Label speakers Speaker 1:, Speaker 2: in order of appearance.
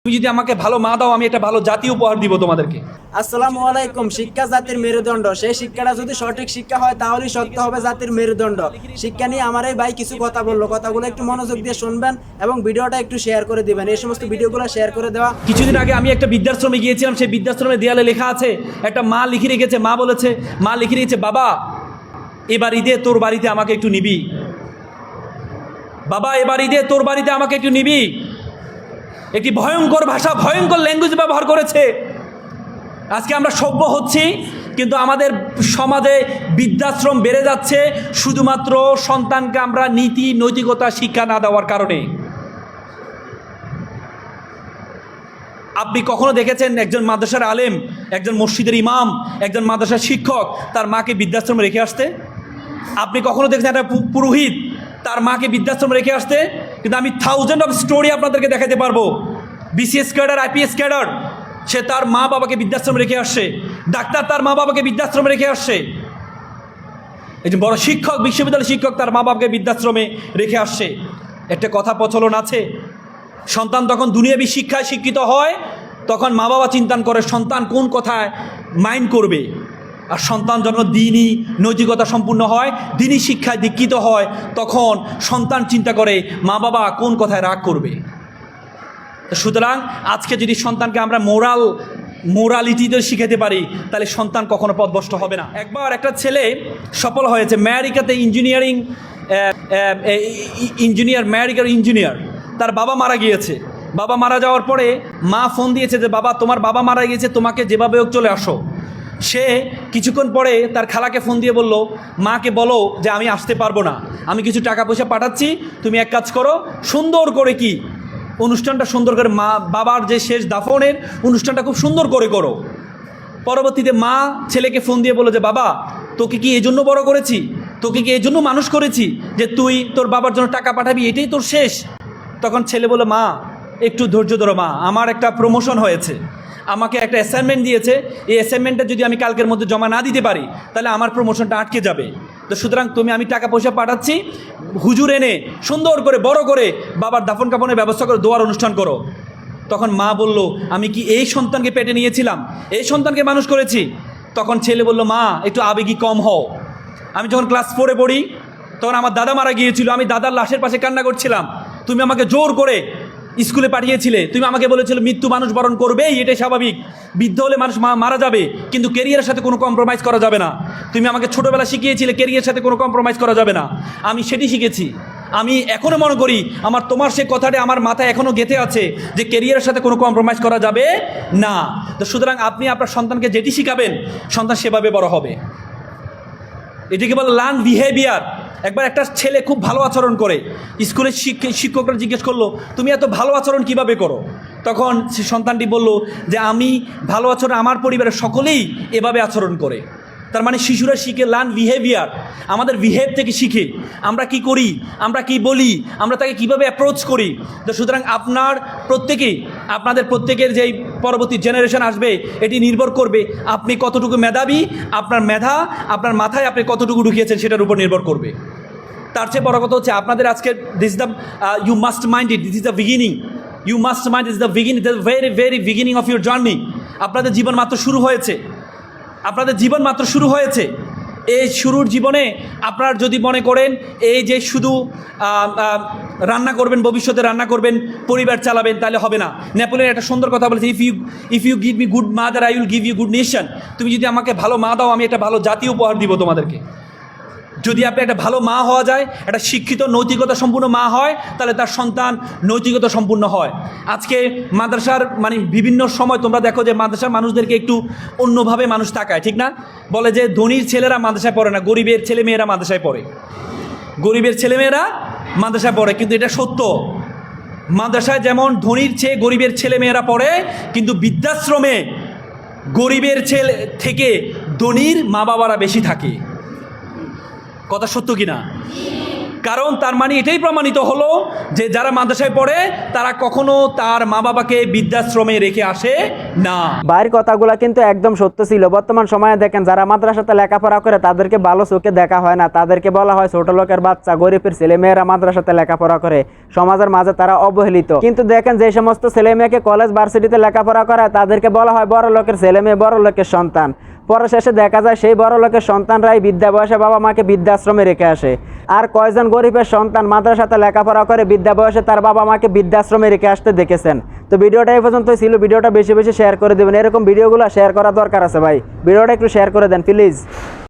Speaker 1: তুমি যদি আমাকে ভালো মা দাও, আমি একটা ভালো জাতি উপহার দিব তোমাদেরকে।
Speaker 2: আসসালামু আলাইকুম। শিক্ষা জাতির মেরুদণ্ড। সেই শিক্ষাটা যদি সঠিক শিক্ষা হয় তাহলেই সত্য হবে জাতির মেরুদণ্ড। শিক্ষা নিয়ে আমার এই ভাই কিছু কথা বললো, কথাগুলো একটু মনোযোগ দিয়ে শুনবেন এবং ভিডিওটা একটু শেয়ার করে দিবেন। এই সমস্ত ভিডিওগুলো শেয়ার করে দেওয়া।
Speaker 1: কিছুদিন আগে আমি একটা বৃদ্ধাশ্রমে গিয়েছিলাম। সেই বৃদ্ধাশ্রমের দেয়ালে লেখা আছে, একটা মা লিখে রেখেছে, মা লিখে রেখেছে, বাবা এবার ঈদে তোর বাড়িতে আমাকে একটু নিবি, বাবা এবার ঈদে তোর বাড়িতে আমাকে একটু নিবি। একটি ভয়ঙ্কর ভাষা, ভয়ঙ্কর ল্যাঙ্গুয়েজ ব্যবহার করেছে। আজকে আমরা সভ্য হচ্ছি, কিন্তু আমাদের সমাজে বৃদ্ধাশ্রম বেড়ে যাচ্ছে শুধুমাত্র সন্তানকে আমরা নীতি নৈতিকতা শিক্ষা না দেওয়ার কারণে। আপনি কখনো দেখেছেন একজন মাদ্রাসার আলেম, একজন মসজিদের ইমাম, একজন মাদ্রাসার শিক্ষক তার মাকে বৃদ্ধাশ্রমে রেখে আসতে? আপনি কখনো দেখেছেন একটা পুরোহিত তার মাকে বৃদ্ধাশ্রমে রেখে আসতে? কিন্তু আমি থাউজেন্ড অফ স্টোরি আপনাদেরকে দেখাতে পারবো। বিসিএস ক্যাডার, আইপিএস ক্যাডার, সে তার মা বাবাকে বৃদ্ধাশ্রমে রেখে আসছে। ডাক্তার তার মা বাবাকে বৃদ্ধাশ্রমে রেখে আসছে। একজন বড় শিক্ষক, বিশ্ববিদ্যালয়ের শিক্ষক তার মা বাবাকে বৃদ্ধাশ্রমে রেখে আসছে। একটা কথা প্রচলন আছে, সন্তান তখন দুনিয়াবী শিক্ষায় শিক্ষিত হয়, তখন মা বাবা চিন্তা করে সন্তান কোন কথায় মাইন্ড করবে। আর সন্তান যখন দ্বীনি নৈতিকতা সম্পূর্ণ হয়, দ্বীনি শিক্ষায় দীক্ষিত হয়, তখন সন্তান চিন্তা করে মা বাবা কোন কথায় রাগ করবে। সুতরাং আজকে যদি সন্তানকে আমরা মোরালিটিতে শিখাতে পারি, তাহলে সন্তান কখনো পথভ্রষ্ট হবে না। একবার একটা ছেলে সফল হয়েছে আমেরিকাতে, ইঞ্জিনিয়ার। তার বাবা মারা গিয়েছে। বাবা মারা যাওয়ার পরে মা ফোন দিয়েছে যে বাবা তোমার বাবা মারা গিয়েছে, তোমাকে যেভাবে হোক চলে আসো। সে কিছুক্ষণ পরে তার খালাকে ফোন দিয়ে বলল, মাকে বলো যে আমি আসতে পারবো না, আমি কিছু টাকা পয়সা পাঠাচ্ছি, তুমি এক কাজ করো, সুন্দর করে কি অনুষ্ঠানটা সুন্দর করে, মা বাবার যে শেষ দাফনের অনুষ্ঠানটা খুব সুন্দর করে করো। পরবর্তীতে মা ছেলেকে ফোন দিয়ে বলল যে বাবা তোকে কি এই জন্য বড় করেছি, তোকে কি এই জন্য মানুষ করেছি যে তুই তোর বাবার জন্য টাকা পাঠাবি, এটাই তোর শেষ? তখন ছেলে বলল, মা একটু ধৈর্য ধরো মা, আমার একটা প্রমোশন হয়েছে, আমাকে একটা অ্যাসাইনমেন্ট দিয়েছে, এই অ্যাসাইনমেন্টটা যদি আমি কালকের মধ্যে জমা না দিতে পারি তাহলে আমার প্রমোশনটা আটকে যাবে। তো সুতরাং আমি টাকা পয়সা পাঠাচ্ছি, হুজুর এনে সুন্দর করে বড় করে বাবার দাফন কাফনের ব্যবস্থা করে দোয়ার অনুষ্ঠান করো। তখন মা বলল, আমি কি এই সন্তানকে পেটে নিয়েছিলাম, এই সন্তানকে মানুষ করেছি? তখন ছেলে বলল, মা একটু আবেগী কম হও। আমি যখন ক্লাস 4-এ পড়ি তখন আমার দাদা মারা গিয়েছিল, আমি দাদার লাশের পাশে কান্না করছিলাম, তুমি আমাকে জোর করে স্কুলে পাঠিয়েছিলে, তুমি আমাকে বলেছিলে মৃত্যু মানুষ বরণ করবেই, এটাই স্বাভাবিক, বৃদ্ধ হলে মানুষ মারা যাবে, কিন্তু ক্যারিয়ারের সাথে কোনো কম্প্রোমাইজ করা যাবে না। তুমি আমাকে ছোটোবেলা শিখিয়েছিলে ক্যারিয়ারের সাথে কোনো কম্প্রোমাইজ করা যাবে না, আমি সেটি শিখেছি। আমি এখনও মনে করি তোমার সে কথাটা আমার মাথায় এখনও গেঁথে আছে যে ক্যারিয়ারের সাথে কোনো কম্প্রোমাইজ করা যাবে না। তো সুতরাং আপনি আপনার সন্তানকে যেটি শিখাবেন সন্তান সেভাবে বড় হবে। এটিকে বলে লার্ন বিহেভিয়ার। একবার একটা ছেলে খুব ভালো আচরণ করে, স্কুলের শিক্ষকরা জিজ্ঞেস করলো তুমি এত ভালো আচরণ কিভাবে করো? তখন সে সন্তানটি বলল যে আমি ভালো আচরণ, আমার পরিবারের সকলেই এভাবে আচরণ করে। তার মানে শিশুরা শিখে লার্ন বিহেভিয়ার, আমাদের বিহেভ থেকে শিখে, আমরা কি করি, আমরা কি বলি, আমরা তাকে কিভাবে অ্যাপ্রোচ করি। তো সুতরাং আপনাদের প্রত্যেকের যেই পরবর্তী জেনারেশন আসবে এটি নির্ভর করবে আপনি কতটুকু মেধাবী, আপনার মেধা আপনার মাথায় আপনি কতটুকু ঢুকিয়েছেন সেটার উপর নির্ভর করবে। তার চেয়ে বড় কথা হচ্ছে আপনাদের আজকে you must mind it, this is the beginning, you must mind is the beginning, the very very beginning of your journey. আপনাদের জীবন মাত্র শুরু হয়েছে, এই শুরুর জীবনে আপনার যদি মনে করেন এই যে শুধু রান্না করবেন, ভবিষ্যতে রান্না করবেন, পরিবার চালাবেন, তাহলে হবে না। নেপোলিয়ন একটা সুন্দর কথা বলেছে, if you give me good mother I will give you good nation. তুমি যদি আমাকে ভালো মা দাও, আমি একটা ভালো জাতি উপহার দিব তোমাদেরকে। যদি আপনি একটা ভালো মা হওয়া যায়, একটা শিক্ষিত নৈতিকতা সম্পূর্ণ মা হয়, তাহলে তার সন্তান নৈতিকতা সম্পূর্ণ হয়। আজকে মাদ্রাসার বিভিন্ন সময় তোমরা দেখো যে মাদ্রাসার মানুষদেরকে একটু অন্যভাবে মানুষ তাকায়, ঠিক না? বলে যে ধনীর ছেলেরা মাদ্রাসায় পড়ে না, গরিবের ছেলেমেয়েরা মাদ্রাসায় পড়ে, কিন্তু এটা সত্য। মাদ্রাসায় যেমন ধনীর চেয়ে গরিবের ছেলেমেয়েরা পড়ে, কিন্তু বৃদ্ধাশ্রমে গরিবের ছেলে থেকে ধনীর মা বাবারা বেশি থাকে। কথা সত্য কিনা? কারণ তার মানে এটাই প্রমাণিত হলো যে যারা মাদ্রাসায় পড়ে তারা কখনো তার মা বাবাকে বৃদ্ধাশ্রমে রেখে আসে না।
Speaker 2: ভাইয়ের কথাগুলো কিন্তু একদম সত্য ছিল। বর্তমান সময়ে দেখেন যারা মাদ্রাসাতে লেখাপড়া করে তাদেরকে ভালো চোখে দেখা হয় না, তাদেরকে বলা হয় ছোট লোকের বাচ্চা, গরিবের ছেলে মেয়েরা মাদ্রাসাতে লেখাপড়া করে, সমাজের মাঝে তারা অবহেলিত। কিন্তু দেখেন যে সমস্ত ছেলে মেয়েকে কলেজ ভার্সিটিতে লেখাপড়া করে তাদেরকে বলা হয় বড় লোকের ছেলে মেয়ে, বড় লোকের সন্তান। পরে শেষে দেখা যায় সেই বড় লোকের সন্তানরাই বৃদ্ধা বয়সে বাবা মাকে বৃদ্ধাশ্রমে রেখে আসে। আর কয়জন গরিবের সন্তান মাদ্রাসাতে লেখাপড়া করে বৃদ্ধা বয়সে তার বাবা মাকে বৃদ্ধাশ্রমে রেখে আসতে দেখেছেন? তো ভিডিওটা এই পর্যন্তই ছিল। ভিডিওটা বেশি বেশি শেয়ার করে দেবেন। এরকম ভিডিওগুলো শেয়ার করা দরকার আছে ভাই। ভিডিওটা একটু শেয়ার করে দেন প্লিজ।